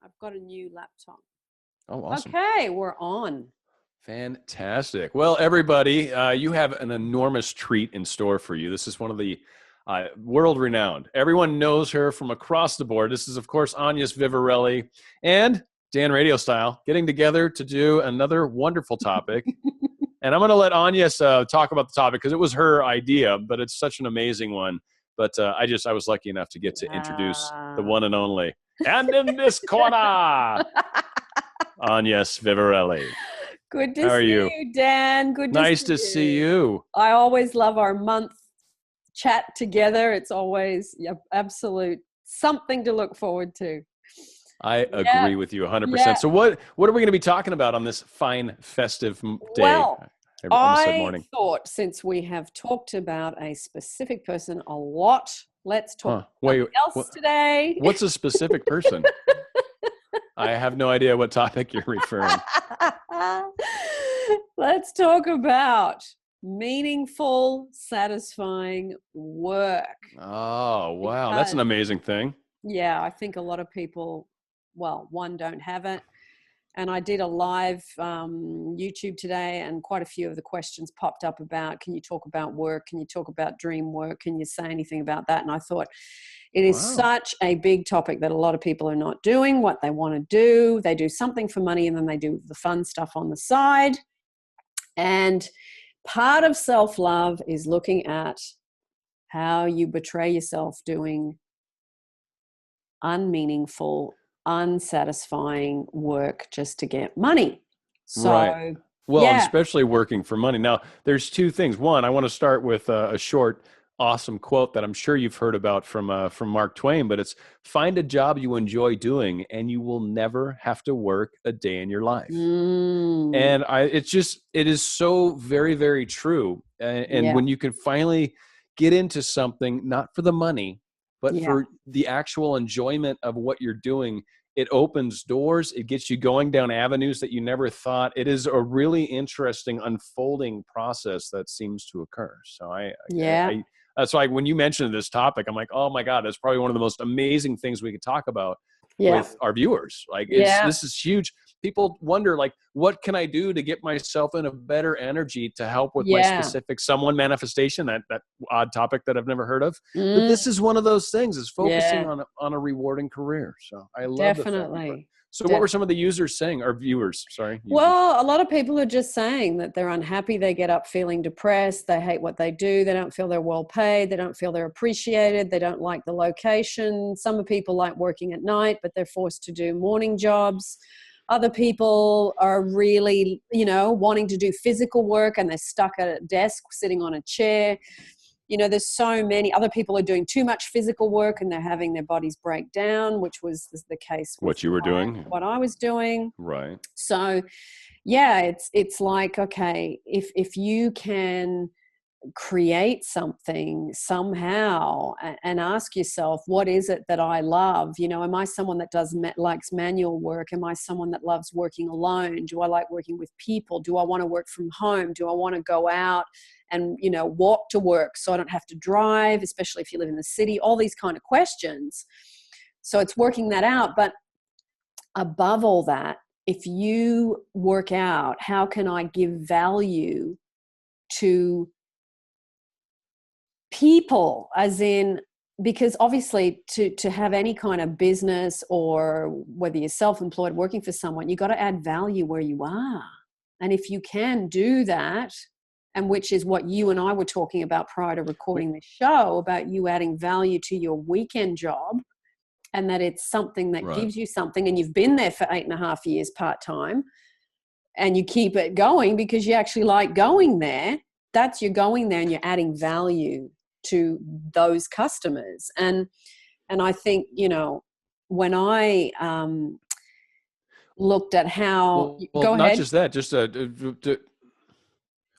I've got a new laptop. Oh, awesome. Okay, we're on. Fantastic. Well, everybody, you have an enormous treat in store for you. This is one of the world-renowned. Everyone knows her from across the board. This is, of course, Agnes Vivarelli and Dan RadioStyle getting together to do another wonderful topic. And I'm going to let Agnes talk about the topic because it was her idea, but it's such an amazing one. But I was lucky enough to get to introduce the one and only. And in this corner, Agnes Vivarelli. Good to see you, Dan. Good to nice to see you. I always love our month chat together. It's always absolute something to look forward to. I agree with you 100%. Yeah. So what are we going to be talking about on this fine festive day? Well, I thought since we have talked about a specific person a lot, let's talk about something else today. What's a specific person? I have no idea what topic you're referring. Let's talk about meaningful, satisfying work. Oh, wow. That's an amazing thing. Yeah, I think a lot of people, one, don't have it. And I did a live YouTube today, and quite a few of the questions popped up about, can you talk about work? Can you talk about dream work? Can you say anything about that? And I thought it is such a big topic that a lot of people are not doing what they want to do. They do something for money and then they do the fun stuff on the side. And part of self-love is looking at how you betray yourself doing unmeaningful, unsatisfying work just to get money. So, right. Well, and especially working for money. Now, there's two things. One, I want to start with a short, awesome quote that I'm sure you've heard about from Mark Twain, but it's find a job you enjoy doing and you will never have to work a day in your life. And it is so very, very true. And when you can finally get into something, not for the money, but for the actual enjoyment of what you're doing, it opens doors. It gets you going down avenues that you never thought. It is a really interesting unfolding process that seems to occur. So that's why when you mentioned this topic, I'm like, oh my God, that's probably one of the most amazing things we could talk about with our viewers. Like this is huge. People wonder, like, what can I do to get myself in a better energy to help with my specific someone manifestation, that odd topic that I've never heard of. But this is one of those things, is focusing on a rewarding career. So I love Definitely. What were some of the users saying, or viewers? Sorry. Well, a lot of people are just saying that they're unhappy. They get up feeling depressed. They hate what they do. They don't feel they're well paid. They don't feel they're appreciated. They don't like the location. Some people like working at night, but they're forced to do morning jobs. Other people are really, wanting to do physical work and they're stuck at a desk, sitting on a chair. There's so many. Other people are doing too much physical work and they're having their bodies break down, which was the case with what you were doing, what I was doing. Right. So, it's like, okay, if you can create something somehow and ask yourself, what is it that I love? Am I someone that likes manual work? Am I someone that loves working alone? Do I like working with people? Do I want to work from home? Do I want to go out and, walk to work so I don't have to drive, especially if you live in the city? All these kind of questions. So it's working that out. But above all that, if you work out, how can I give value to people, as in, because obviously to have any kind of business, or whether you're self-employed working for someone, you got to add value where you are. And if you can do that, and which is what you and I were talking about prior to recording this show, about you adding value to your weekend job, and that it's something that gives you something, and you've been there for 8.5 years part-time, and you keep it going because you actually like going there, you're going there and you're adding value to those customers. And I think, when I looked at how, go ahead. Not just that,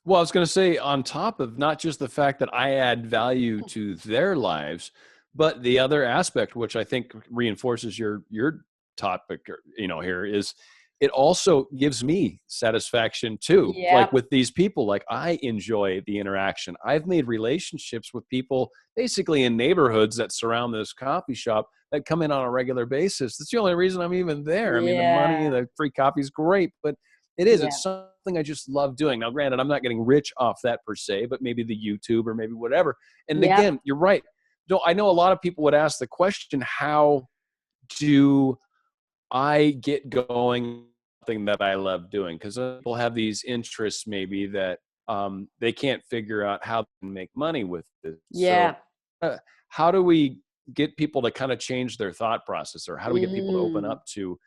well, I was going to say, on top of not just the fact that I add value to their lives, but the other aspect, which I think reinforces your topic, here, is it also gives me satisfaction too. Yep. Like with these people, like I enjoy the interaction. I've made relationships with people basically in neighborhoods that surround this coffee shop that come in on a regular basis. That's the only reason I'm even there. I mean, the money, Yeah. the free coffee is great, but it's something I just love doing. Now, granted, I'm not getting rich off that per se, but maybe the YouTube or maybe whatever. And Yeah. again, you're right. I know a lot of people would ask the question, how do I get going something that I love doing? Because people have these interests maybe that they can't figure out how to make money with it. Yeah. So how do we get people to kind of change their thought process, or how do we get people to open up to,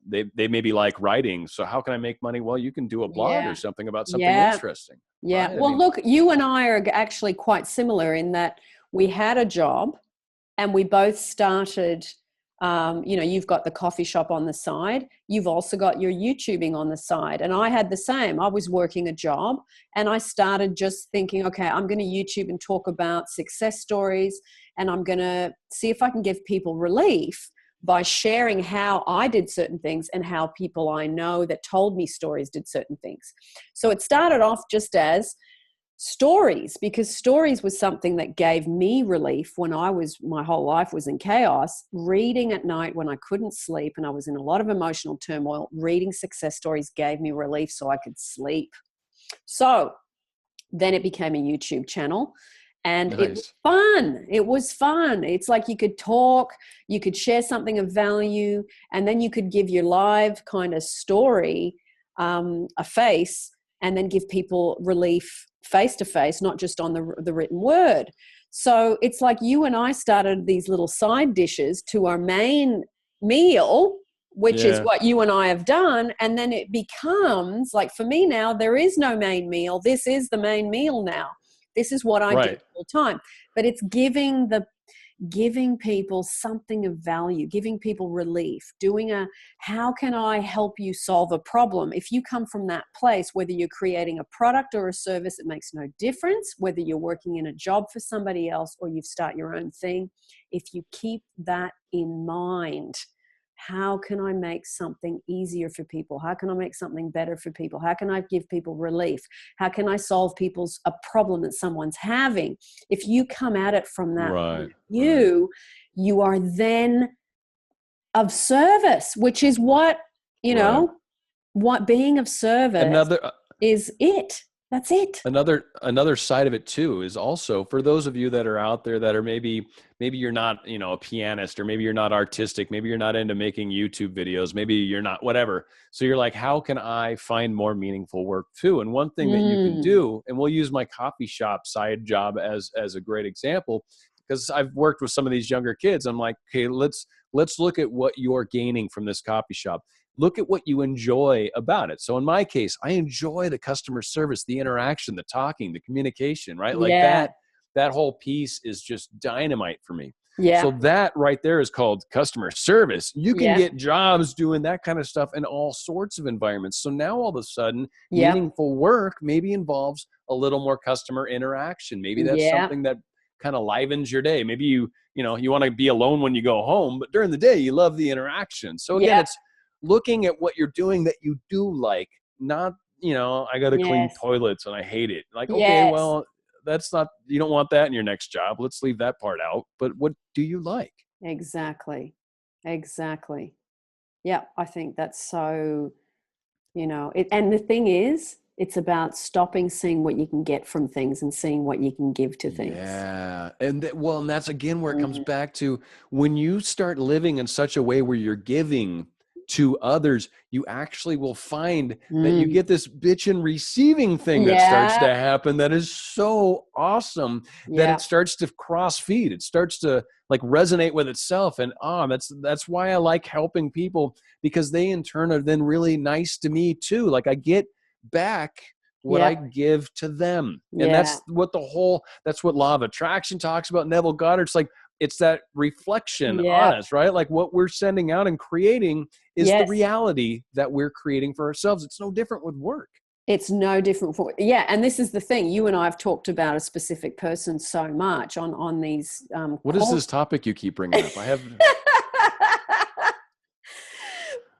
they maybe like writing. So how can I make money? Well, you can do a blog or Yeah. something about something Yeah. interesting. Yeah. Right? I Well, mean, look, you and I are actually quite similar in that we had a job and we both started, you've got the coffee shop on the side. You've also got your YouTubing on the side. And I had the same. I was working a job and I started just thinking, okay, I'm going to YouTube and talk about success stories, and I'm going to see if I can give people relief by sharing how I did certain things and how people I know that told me stories did certain things. So it started off just as stories, because stories was something that gave me relief when my whole life was in chaos. Reading at night when I couldn't sleep and I was in a lot of emotional turmoil, reading success stories gave me relief so I could sleep. So then it became a YouTube channel. And it was nice. fun. It was fun. It's like you could talk, you could share something of value, and then you could give your live kind of story a face, and then give people relief face to face, not just on the written word. So it's like you and I started these little side dishes to our main meal, which is what you and I have done. And then it becomes like, for me now, there is no main meal. This is the main meal now. This is what I do all the time. But it's giving people something of value, giving people relief, how can I help you solve a problem? If you come from that place, whether you're creating a product or a service, it makes no difference. Whether you're working in a job for somebody else or you start your own thing, if you keep that in mind, how can I make something easier for people? How can I make something better for people? How can I give people relief? How can I solve a problem that someone's having? If you come at it from that point of view, you are then of service, which is what being of service is it. That's it. Another side of it too is also for those of you that are out there that are maybe you're not, a pianist, or maybe you're not artistic, maybe you're not into making YouTube videos, maybe you're not whatever. So you're like, how can I find more meaningful work too? And one thing that you can do, and we'll use my coffee shop side job as a great example, because I've worked with some of these younger kids. I'm like, okay, let's look at what you're gaining from this coffee shop. Look at what you enjoy about it. So in my case, I enjoy the customer service, the interaction, the talking, the communication, right? Like that whole piece is just dynamite for me. Yeah. So that right there is called customer service. You can get jobs doing that kind of stuff in all sorts of environments. So now all of a sudden, meaningful work maybe involves a little more customer interaction. Maybe that's something that kind of livens your day. Maybe you want to be alone when you go home, but during the day, you love the interaction. So again, it's looking at what you're doing that you do like, not, I got to clean toilets and I hate it. Like, okay, well, that's not, you don't want that in your next job. Let's leave that part out. But what do you like? Exactly. Yeah. I think that's so, and the thing is, it's about stopping seeing what you can get from things and seeing what you can give to things. Yeah. And that's again where it comes back to, when you start living in such a way where you're giving to others, you actually will find that you get this bitch and receiving thing that starts to happen that is so awesome that it starts to cross feed. It starts to like resonate with itself. And that's why I like helping people, because they in turn are then really nice to me too. Like I get back what I give to them. And that's what law of attraction talks about. Neville Goddard's like, it's that reflection on us, right? Like what we're sending out and creating is the reality that we're creating for ourselves. It's no different with work. It's no different and this is the thing. You and I have talked about a specific person so much on these. What is this topic you keep bringing up? I have.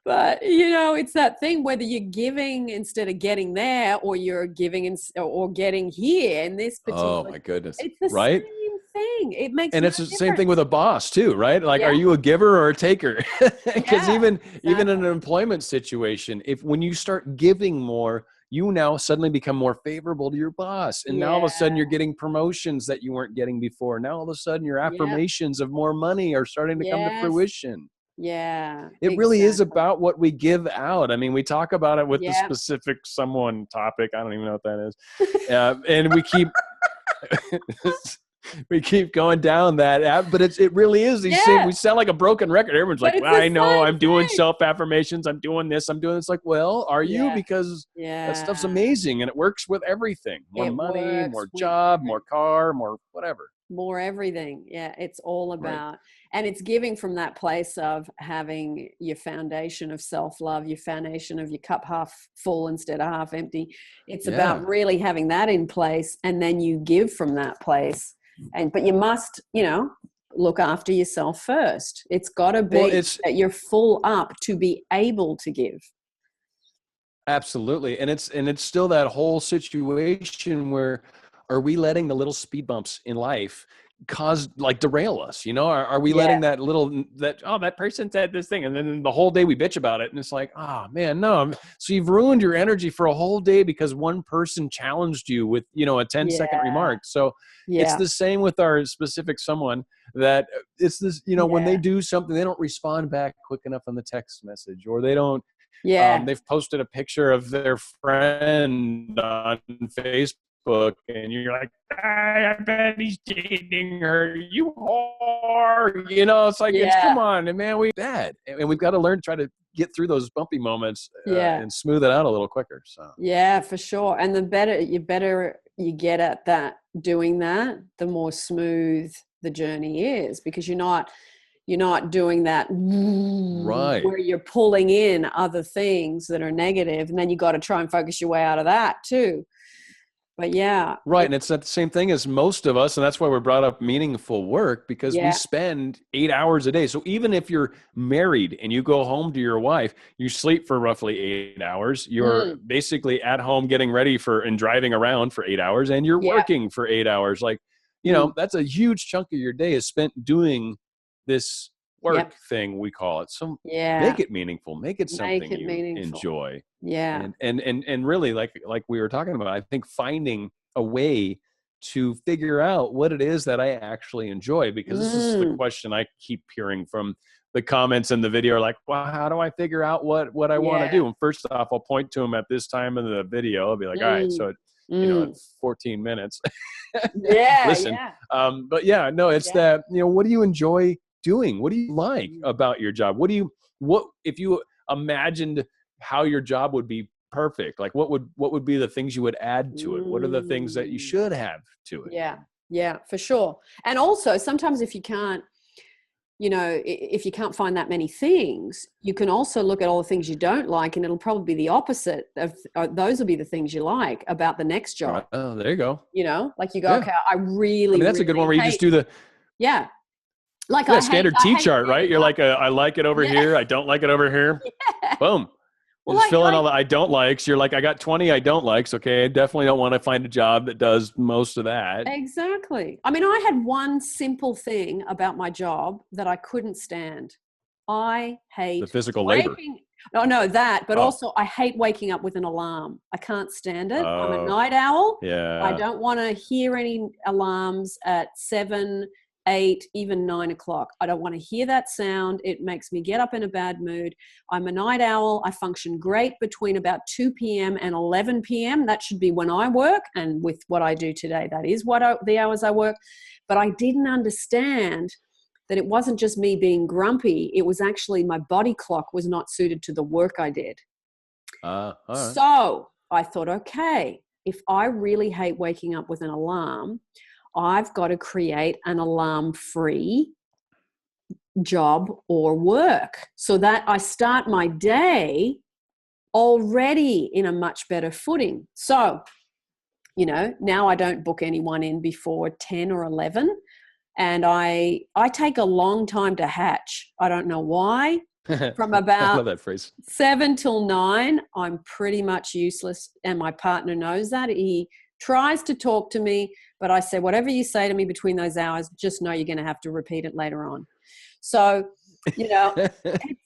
But, it's that thing, whether you're giving instead of getting there, or you're giving or getting here in this particular. Oh, my goodness. It's the right? same thing. It makes And no it's the same difference. thing with a boss too, right? Like, Yeah. are you a giver or a taker? Because Yeah, even in exactly. an employment situation, when you start giving more, you now suddenly become more favorable to your boss. And now all of a Yeah. sudden you're getting promotions that you weren't getting before. Now all of a sudden your Yeah. affirmations of more money are starting to come to Yes. fruition. Yeah. It really is Exactly. about what we give out. I mean, we talk about it with the Yeah. specific someone topic. I don't even know what that is. And we keep we keep going down that, but it really is these same. Yeah. We sound like a broken record. Everyone's But like, it's well, the I know same I'm doing thing. self affirmations, I'm doing this, I'm doing this. Like, well, are you? Yeah. Because that Yeah. stuff's amazing and it works with everything. More It money, works more with job, more everything. car, more whatever. More everything. Yeah. It's all Right. about, and it's giving from that place of having your foundation of self-love, your foundation of your cup half full instead of half empty. It's Yeah. about really having that in place, and then you give from that place. But you must, look after yourself first. It's got to Well, be it's that you're full up to be able to give. absolutely. And it's still that whole situation where, are we letting the little speed bumps in life derail us? Are we Yeah. letting that person said this thing, and then the whole day we bitch about it, and it's like, oh man, no. So you've ruined your energy for a whole day because one person challenged you with, a 10-second Yeah. remark. So it's Yeah. the same with our specific someone, that it's this, when they Yeah. do something, they don't respond back quick enough on the text message, or they don't. Yeah. They've posted a picture of their friend on Facebook, and you're like, I bet he's dating her. You whore. It's like, Yeah. come on, man, we bad. And we've got to learn to try to get through those bumpy moments Yeah. and smooth it out a little quicker. So, Yeah, for sure. And the better you get at doing that, the more smooth the journey is, because you're not doing that right. where you're pulling in other things that are negative, and then you got to try and focus your way out of that too. But yeah. Right. And it's not the same thing as most of us. And that's why we're brought up meaningful work, because we Yeah. spend 8 hours a day. So even if you're married and you go home to your wife, you sleep for roughly 8 hours. You're basically at home getting ready and driving around for 8 hours, and you're Yeah. working for 8 hours. Like, that's a huge chunk of your day is spent doing this work Yep. thing, we call it. So Yeah. make it meaningful, make it Make something it you meaningful. enjoy. Yeah. And really, like we were talking about, I think finding a way to figure out what it is that I actually enjoy, because this is the question I keep hearing from the comments in the video, like, well, how do I figure out what I want to Yeah. do? And first off, I'll point to them at this time in the video. I'll be like, all right, so at 14 minutes, Yeah. listen. Yeah. But yeah, no, it's Yeah. that, what do you enjoy doing? What do you like about your job? What if you imagined how your job would be perfect? Like, what would be the things you would add to it? What are the things that you should have to it? Yeah. Yeah, for sure. And also sometimes if you can't find that many things, you can also look at all the things you don't like, and it'll probably be the opposite of those will be the things you like about the next job. Oh, there you go. Like you go, Yeah. okay, I really, I mean, that's a good one where you just do the yeah. Like I hate standard T-chart, right? You're like, I like it over Yeah. here. I don't like it over here. Yeah. Boom. Well, Just fill in all the I don't likes. You're like, I got 20 I don't likes. Okay. I definitely don't want to find a job that does most of that. Exactly. I mean, I had one simple thing about my job that I couldn't stand. I hate The physical labor. No, that, but also I hate waking up with an alarm. I can't stand it. I'm a Oh, night owl. yeah. I don't want to hear any alarms at 7, 8, even 9 o'clock. I don't want to hear that sound. It makes me get up in a bad mood. I'm a night owl. I function great between about 2 p.m. and 11 p.m. That should be when I work. And with what I do today, that is the hours I work. But I didn't understand that it wasn't just me being grumpy. It was actually my body clock was not suited to the work I did. All right. So I thought, okay, if I really hate waking up with an alarm, I've got to create an alarm-free job or work so that I start my day already in a much better footing. So, now I don't book anyone in before 10 or 11, and I take a long time to hatch. I don't know why. From I about love that phrase. 7 till 9, I'm pretty much useless, and my partner knows that. He tries to talk to me, but I say, whatever you say to me between those hours, just know you're going to have to repeat it later on. So, you know,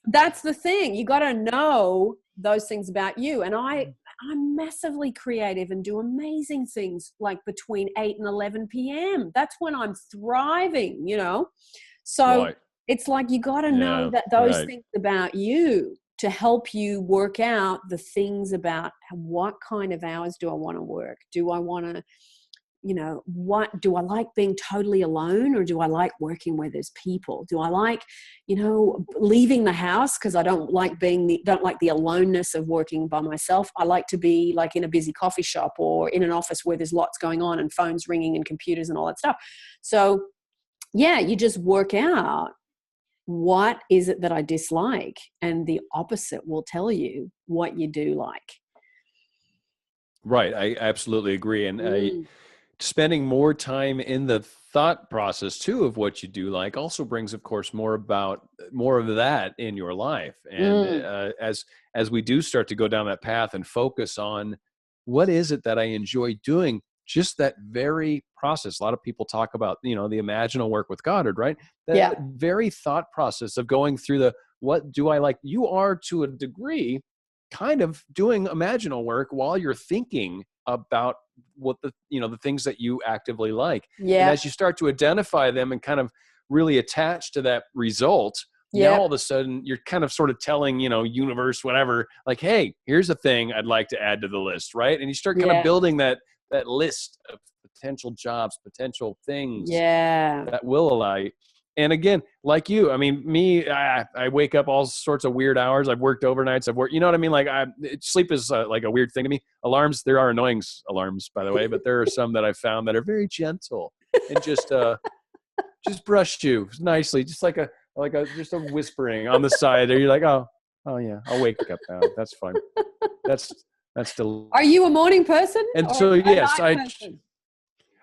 that's the thing. You got to know those things about you. And I'm massively creative and do amazing things like between 8 and 11 p.m. That's when I'm thriving, you know. So Right. it's like you got to know that those things about you to help you work out the things about what kind of hours do I want to work? Do I want to, you know, what do I like being totally alone, or do I like working where there's people? Do I like, you know, leaving the house because I don't like the aloneness of working by myself. I like to be like in a busy coffee shop or in an office where there's lots going on and phones ringing and computers and all that stuff. So yeah, you just work out what is it that I dislike, and the opposite will tell you what you do like. Right. I absolutely agree. And spending more time in the thought process too of what you do like also brings, of course, more of that in your life. And as we do start to go down that path and focus on what is it that I enjoy doing, just that very process. A lot of people talk about, you know, the imaginal work with Goddard, right? That very thought process of going through what do I like? You are, to a degree, kind of doing imaginal work while you're thinking about what the things that you actively like. Yeah. And as you start to identify them and kind of really attach to that result, now all of a sudden you're kind of sort of telling, you know, universe, whatever, like, hey, here's a thing I'd like to add to the list, right? And you start kind of building that list of potential jobs, potential things that will allow you. And again, like you, I mean, me, I wake up all sorts of weird hours. I've worked overnights. I've worked, you know what I mean? Like sleep is like a weird thing to me. Alarms, there are annoying alarms, by the way, but there are some that I've found that are very gentle and just brush you nicely, just like just a whispering on the side there. You're like, oh yeah, I'll wake up now. That's fine. That's still. Are you a morning person? And so yes,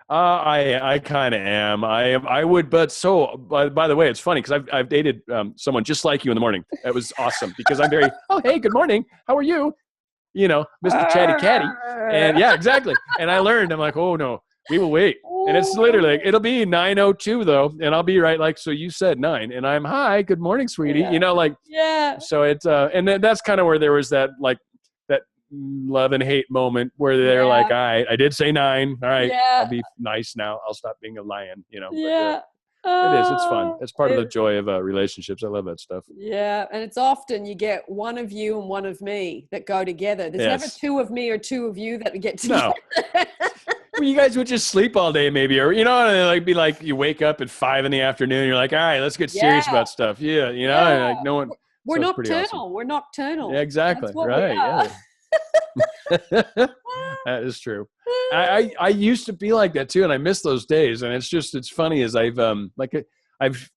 I kind of am. I would, but so by the way, it's funny because I've dated someone just like you in the morning. That was awesome because I'm very, oh hey, good morning, how are you? You know, Mr. Chatty Catty, and yeah, exactly. And I learned, I'm like, oh no, we will wait, and it's literally like, it'll be 9:02 though, and I'll be right like, so you said 9, and I'm hi, good morning, sweetie. You know, like So it's and then that's kind of where there was that like that love and hate moment where they're like, all right, I did say 9. All right, I'll be nice now. I'll stop being a lion, you know. But, it is. It's fun. It's part of the joy of relationships. I love that stuff. Yeah. And it's often you get one of you and one of me that go together. There's never 2 of me or 2 of you that get together. No. Well, you guys would just sleep all day maybe, or, you know, and like be like, you wake up at 5 p.m. You're like, all right, let's get serious about stuff. Yeah. You know, and like no one. We're so nocturnal. Awesome. We're nocturnal. Yeah, exactly. Right. Yeah. That is true. I used to be like that too, and I miss those days. And it's funny as I've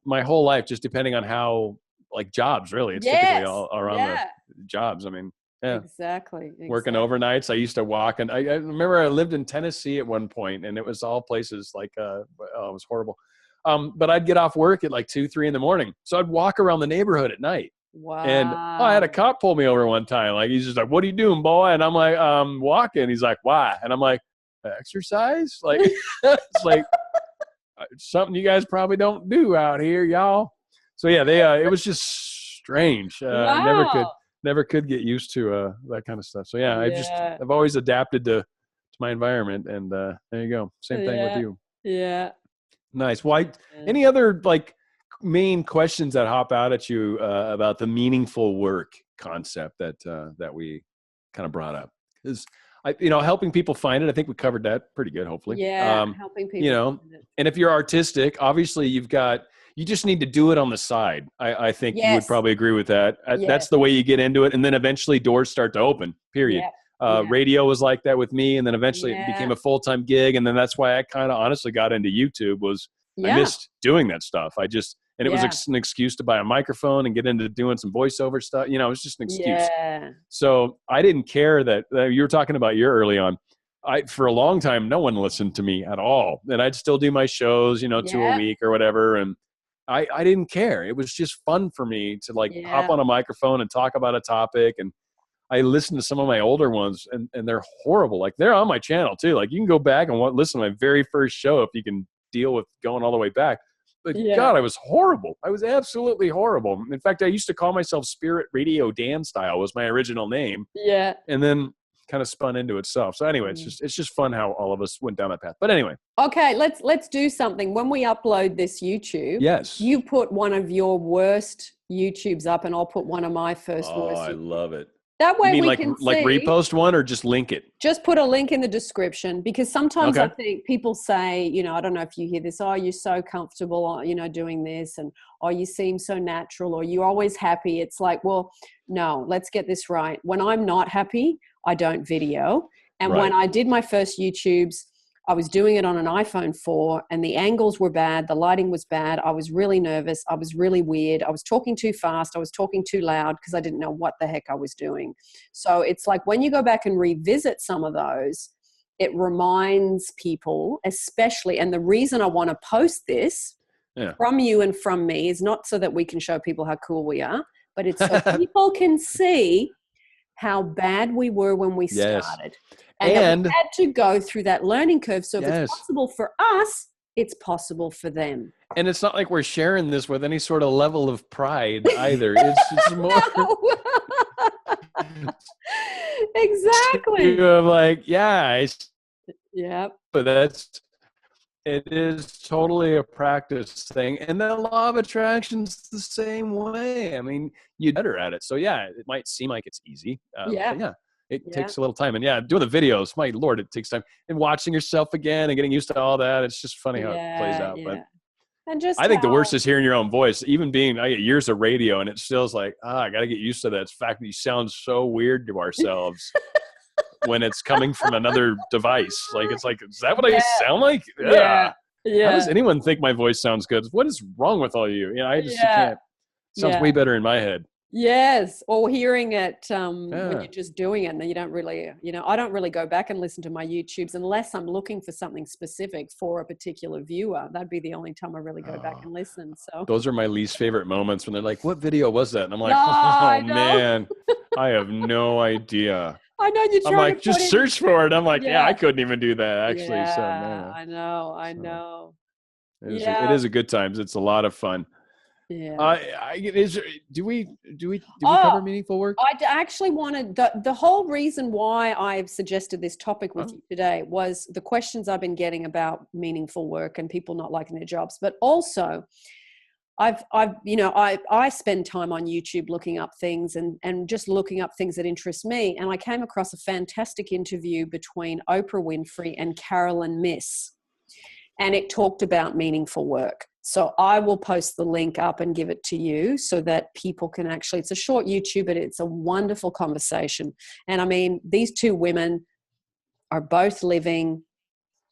my whole life, just depending on how, like, jobs, really, it's typically all around the jobs. I mean, exactly. Working overnights. I used to walk, and I remember I lived in Tennessee at one point, and it was all places like it was horrible. But I'd get off work at like 2, 3 in the morning, so I'd walk around the neighborhood at night. Wow. And I had a cop pull me over one time. Like, he's just like, what are you doing, boy? And I'm like, walking. He's like, why? And I'm like, exercise? Like, it's like something you guys probably don't do out here, y'all. So yeah, it was just strange. Never could get used to that kind of stuff. So yeah, I've always adapted to my environment, and there you go. Same thing with you. Yeah. Nice. Why? Any other like main questions that hop out at you about the meaningful work concept that we kind of brought up? Because helping people find it, I think we covered that pretty good, hopefully. Yeah, helping people find it. And if you're artistic, obviously you just need to do it on the side. I think you would probably agree with that. That's the way you get into it, and then eventually doors start to open, period. Radio was like that with me, and then eventually it became a full-time gig, and then that's why I kind of honestly got into YouTube. I missed doing that stuff. And it was an excuse to buy a microphone and get into doing some voiceover stuff. It was just an excuse. Yeah. So I didn't care that you were talking about your early on. For a long time, no one listened to me at all. And I'd still do my shows, 2 a week or whatever. And I didn't care. It was just fun for me to hop on a microphone and talk about a topic. And I listen to some of my older ones and they're horrible. Like they're on my channel too. Like you can go back and listen to my very first show if you can deal with going all the way back. But God, I was horrible. I was absolutely horrible. In fact, I used to call myself Spirit Radio Dan Style was my original name. Yeah. And then kind of spun into itself. So anyway, it's just fun how all of us went down that path. But anyway. Okay, let's do something. When we upload this YouTube, yes, you put one of your worst YouTubes up and I'll put one of my worst. I love it. That way you mean we can see, like repost one or just link it? Just put a link in the description, because sometimes I think people say, you know, I don't know if you hear this, oh, you're so comfortable, you know, doing this, and oh, you seem so natural, or you're always happy. It's like, well, no, let's get this right. When I'm not happy, I don't video. And when I did my first YouTubes, I was doing it on an iPhone 4 and the angles were bad. The lighting was bad. I was really nervous. I was really weird. I was talking too fast. I was talking too loud because I didn't know what the heck I was doing. So it's like when you go back and revisit some of those, it reminds people, especially, and the reason I want to post this from you and from me is not so that we can show people how cool we are, but it's so people can see how bad we were when we started. And we had to go through that learning curve. So if it's possible for us, it's possible for them. And it's not like we're sharing this with any sort of level of pride either. It's more exactly. You're like, but it is totally a practice thing. And the law of attraction's the same way. I mean, you're better at it. So it might seem like it's easy. It takes a little time. And doing the videos, my Lord, it takes time. And watching yourself again and getting used to all that. It's just funny how it plays out. But and just I think the worst is hearing your own voice. Even I get years of radio and it still's like, I got to get used to that. It's the fact that you sound so weird to ourselves when it's coming from another device. Like, it's like, is that what I sound like? Yeah. How does anyone think my voice sounds good? What is wrong with all of you? You know, I just can't. It sounds way better in my head. Yes, or hearing it when you're just doing it and you don't really, you know, I don't really go back and listen to my YouTubes unless I'm looking for something specific for a particular viewer. That'd be the only time I really go back and listen. So those are my least favorite moments when they're like, what video was that? And I'm like, man, I have no idea. I know you're trying I'm like, just search for it. I'm like, I couldn't even do that actually. I know. It is a good time. It's a lot of fun. Yeah. Do we cover meaningful work? I actually wanted the whole reason why I've suggested this topic with you today was the questions I've been getting about meaningful work and people not liking their jobs, but also I spend time on YouTube looking up things and just looking up things that interest me. And I came across a fantastic interview between Oprah Winfrey and Carolyn Myss. And it talked about meaningful work. So I will post the link up and give it to you so that people can actually, it's a short YouTube, but it's a wonderful conversation. And I mean, these two women are both living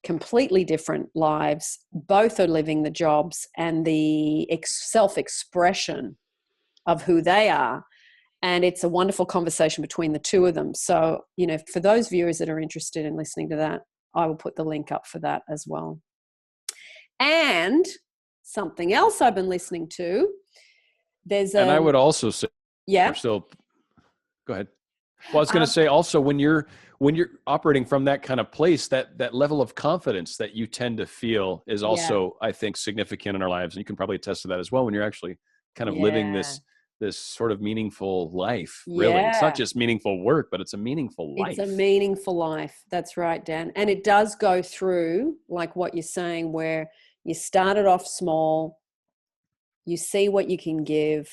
completely different lives. Both are living the jobs and the self-expression of who they are. And it's a wonderful conversation between the two of them. So, you know, for those viewers that are interested in listening to that, I will put the link up for that as well. And something else I've been listening to, and I would also say, go ahead. Well, I was going to say also when you're operating from that kind of place, that level of confidence that you tend to feel is also, I think, significant in our lives. And you can probably attest to that as well when you're actually kind of living this sort of meaningful life. Really, it's not just meaningful work, but it's a meaningful life. It's a meaningful life. That's right, Dan. And it does go through like what you're saying, where you started off small, you see what you can give,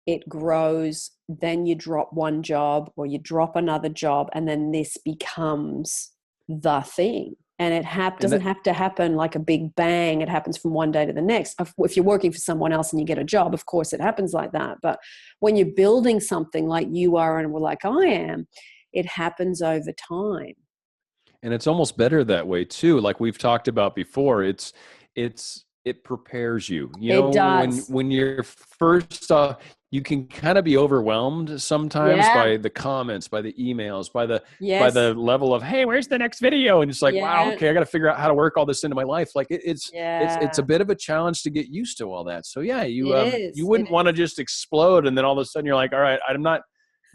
it grows, then you drop one job or you drop another job, and then this becomes the thing. And it doesn't have to happen like a big bang. It happens from one day to the next. If you're working for someone else and you get a job, of course it happens like that. But when you're building something like you are and like I am, it happens over time. And it's almost better that way too. Like we've talked about before, it prepares you. You know, it does. When you're first you can kind of be overwhelmed sometimes by the comments, by the emails, by the level of, hey, where's the next video? And it's like, wow, okay, I got to figure out how to work all this into my life. Like it's a bit of a challenge to get used to all that. So you wouldn't want to just explode and then all of a sudden you're like, all right, I'm not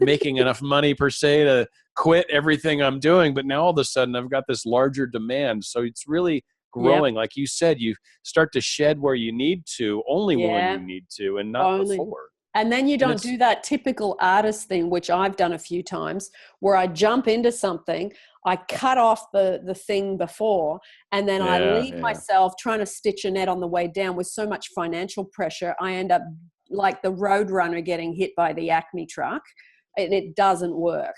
making enough money per se to quit everything I'm doing. But now all of a sudden I've got this larger demand. So it's really growing. Like you said, you start to shed where you need to, only when you need to, and not before. And then you don't do that typical artist thing, which I've done a few times, where I jump into something, I cut off the thing before, and then I leave myself trying to stitch a net on the way down with so much financial pressure. I end up like the road runner getting hit by the Acme truck, and it doesn't work.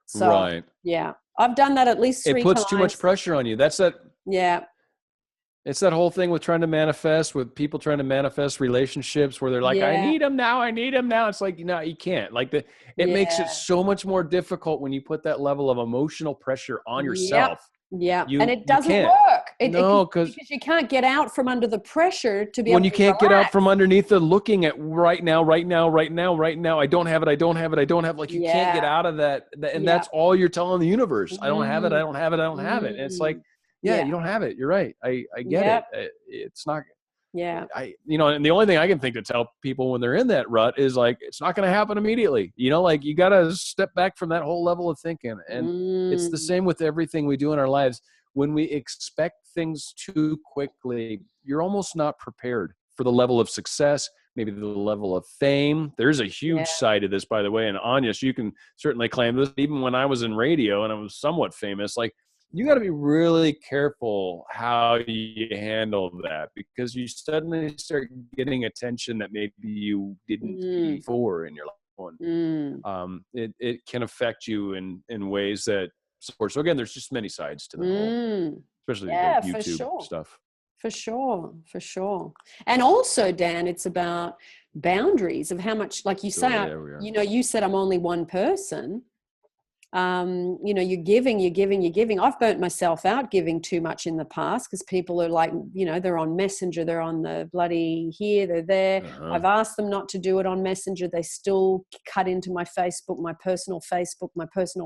So, yeah, I've done that at least 3 times. It puts too much pressure on you. That's that. Yeah. It's that whole thing with trying to manifest, with people trying to manifest relationships where they're like, I need them now. I need them now. It's like, no, you can't. Like it makes it so much more difficult when you put that level of emotional pressure on yourself. Yeah. And it doesn't work. Because you can't get out from under the pressure to be able to when you can't get out from underneath the looking at right now, I don't have it. Like you can't get out of that. And that's all you're telling the universe. I don't have it. I don't have it. I don't have it. And it's like, you don't have it. You're right. I get it. It's not. And the only thing I can think to tell people when they're in that rut is like, it's not going to happen immediately. Like you got to step back from that whole level of thinking. And it's the same with everything we do in our lives. When we expect things too quickly, you're almost not prepared for the level of success, maybe the level of fame. There's a huge side to this, by the way. And Agnes, you can certainly claim this. Even when I was in radio and I was somewhat famous, like, you got to be really careful how you handle that, because you suddenly start getting attention that maybe you didn't before in your life. It can affect you in ways that support. So again, there's just many sides to the whole, especially the YouTube stuff. For sure. And also, Dan, it's about boundaries of how much, like you say, you said I'm only one person. You're giving. I've burnt myself out giving too much in the past, because people are like, they're on Messenger, they're on the bloody here, they're there. I've asked them not to do it on Messenger. They still cut into my Facebook, my personal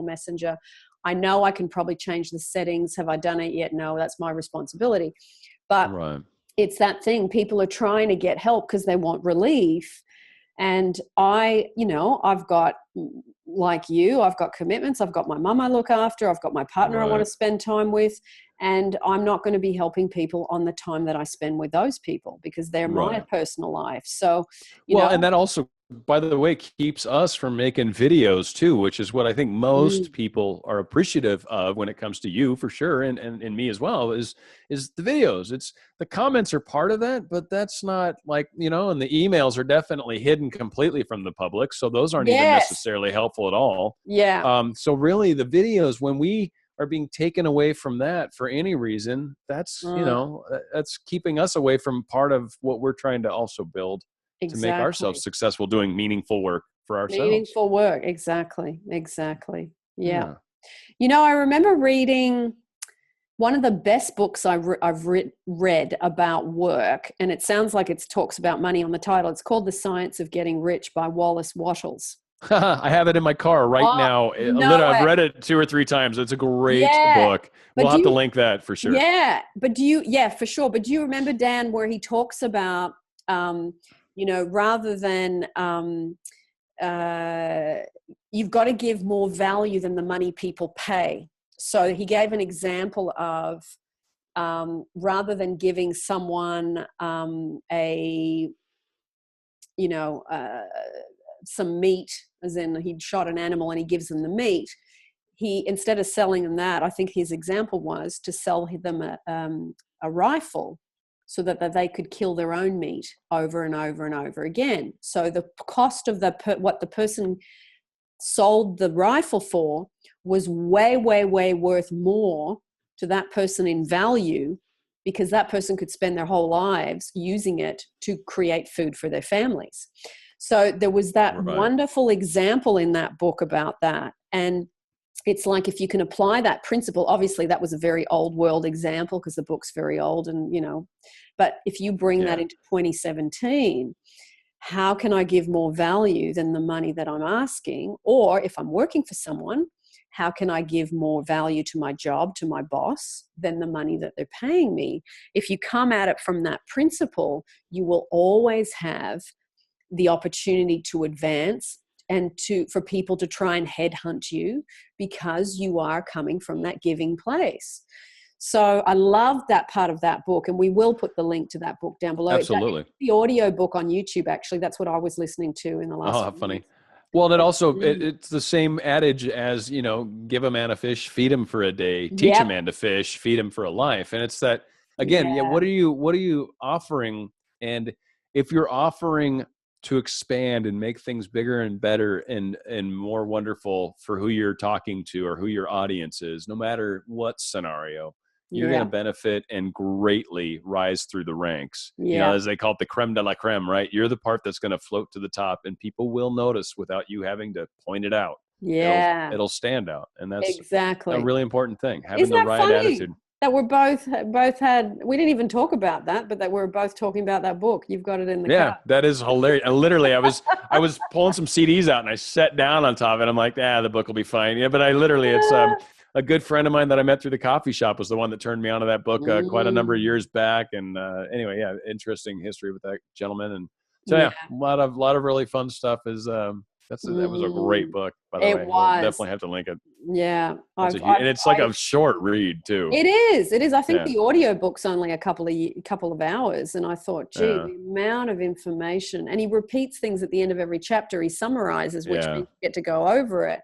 Messenger. I know I can probably change the settings. Have I done it yet? No, that's my responsibility. But it's that thing. People are trying to get help because they want relief. And I've got, like you, I've got commitments. I've got my mum I look after. I've got my partner I want to spend time with. And I'm not going to be helping people on the time that I spend with those people, because they're my personal life. So, and that also, by the way, keeps us from making videos too, which is what I think most people are appreciative of when it comes to you, for sure. And me as well, is the videos. It's the comments are part of that, but that's not like, and the emails are definitely hidden completely from the public. So those aren't even necessarily helpful at all. So really the videos, when we are being taken away from that for any reason, that's, that's keeping us away from part of what we're trying to also build. To make ourselves successful doing meaningful work for ourselves. Meaningful work. Exactly. Yeah. I remember reading one of the best books I've read about work, and it sounds like it talks about money on the title. It's called The Science of Getting Rich by Wallace Wattles. I have it in my car now. I've read it 2 or 3 times. It's a great book. We'll have to link that for sure. Yeah. But for sure. But do you remember, Dan, where he talks about, rather than you've got to give more value than the money people pay. So he gave an example of rather than giving someone some meat, as in he'd shot an animal and he gives them the meat, he, instead of selling them that, I think his example was to sell them a rifle, so that they could kill their own meat over and over and over again. So the cost of what the person sold the rifle for was way, way, way worth more to that person in value, because that person could spend their whole lives using it to create food for their families. So there was that wonderful example in that book about that. And it's like, if you can apply that principle, obviously that was a very old world example because the book's very old, and but if you bring that into 2017, how can I give more value than the money that I'm asking? Or if I'm working for someone, how can I give more value to my job, to my boss, than the money that they're paying me? If you come at it from that principle, you will always have the opportunity to advance and for people to try and headhunt you because you are coming from that giving place. So I love that part of that book, and we will put the link to that book down below. Absolutely. It's the audio book on YouTube, actually. That's what I was listening to in the last Oh, how funny. Well, that also, it's the same adage as, give a man a fish, feed him for a day, teach a man to fish, feed him for a life. And it's that, again, what are you offering? And if you're offering to expand and make things bigger and better and more wonderful for who you're talking to or who your audience is, no matter what scenario, you're going to benefit and greatly rise through the ranks. As they call it, the creme de la creme, right? You're the part that's going to float to the top, and people will notice without you having to point it out. It'll stand out. And that's exactly a really important thing, having Isn't the that right funny? attitude. That we're both had, we didn't even talk about that, but that we're both talking about that book. You've got it in the car. That is hilarious. And literally, I was pulling some CDs out, and I sat down on top of it. I'm like, the book will be fine. Yeah, but it's a good friend of mine that I met through the coffee shop was the one that turned me onto that book quite a number of years back. And anyway, interesting history with that gentleman. And so a lot of really fun stuff. That was a great book, by the way. We'll definitely have to link it. Yeah. And it's like a short read too. It is. I think the audio book's only a couple of hours. And I thought, gee, the amount of information. And he repeats things at the end of every chapter. He summarizes, which means you get to go over it.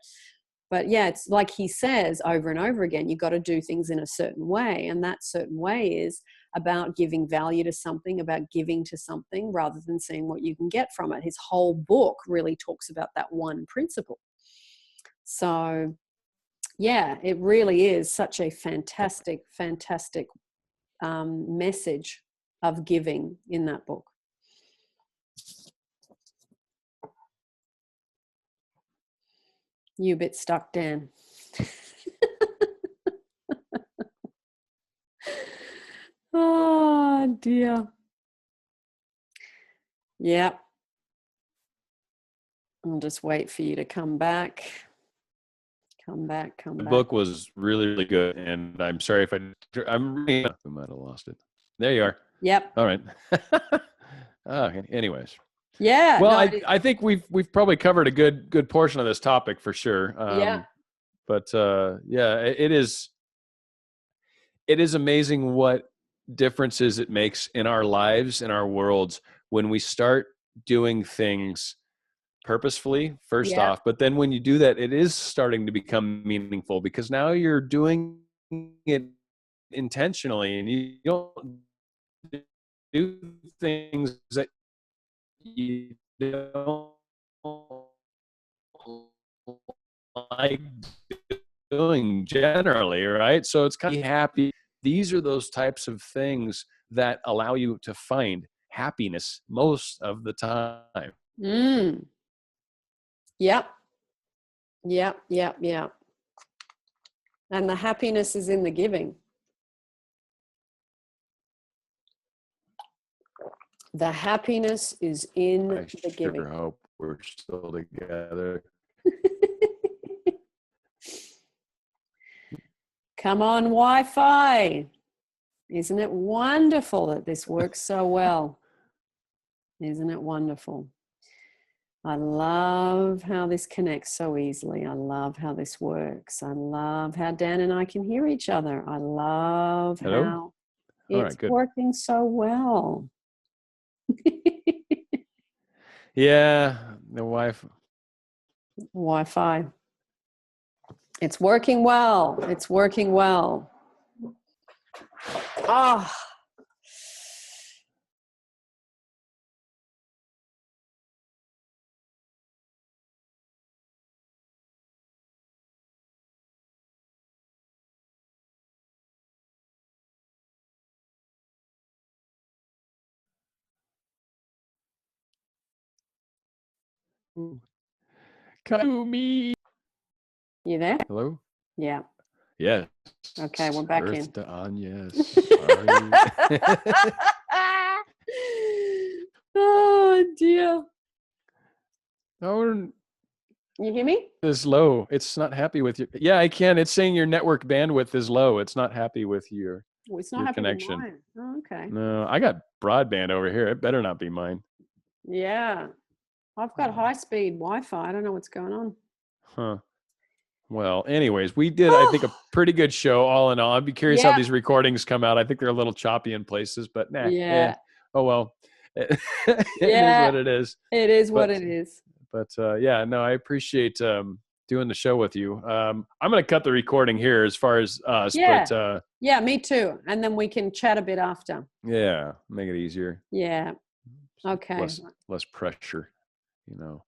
But it's like he says over and over again, you've got to do things in a certain way. And that certain way is about giving value to something, about giving to something rather than seeing what you can get from it. His whole book really talks about that one principle. So, it really is such a fantastic, fantastic message of giving in that book. You a bit stuck, Dan. Oh, dear. Yep. I'll just wait for you to come back. Come back. The book was really, really good, and I'm sorry if I might have lost it. There you are. Yep. All right. Anyways. Yeah. Well, I think we've probably covered a good portion of this topic for sure. But it is amazing what differences it makes in our lives, in our worlds, when we start doing things purposefully first off, but then when you do that, it is starting to become meaningful because now you're doing it intentionally, and you don't do things that you don't like doing generally, right? So it's kind of happy. These are those types of things that allow you to find happiness most of the time. Yep. And the happiness is in the giving. The happiness is in the giving. I sure hope we're still together. Come on, Wi-Fi. Isn't it wonderful that this works so well? Isn't it wonderful? I love how this connects so easily. I love how this works. I love how Dan and I can hear each other. I love how it's working so well. The Wi-Fi. It's working well. It's working well. Oh. Kumi. You there? Hello? Yeah. Yes. Okay, we're back in. Yes. Sorry. Oh, dear. Oh, you hear me? It's low. It's not happy with you. Yeah, I can. It's saying your network bandwidth is low. It's not happy with your it's not happy connection. With mine. Oh, okay. No, I got broadband over here. It better not be mine. Yeah. I've got high-speed Wi-Fi. I don't know what's going on. Huh. Well, anyways, we did, I think, a pretty good show all in all. I'd be curious how these recordings come out. I think they're a little choppy in places, but oh well. It is what it is. It is what it is. But yeah, no, I appreciate doing the show with you. I'm going to cut the recording here as far as us. But, yeah, me too. And then we can chat a bit after. Yeah, make it easier. Yeah. Okay. Less pressure, you know.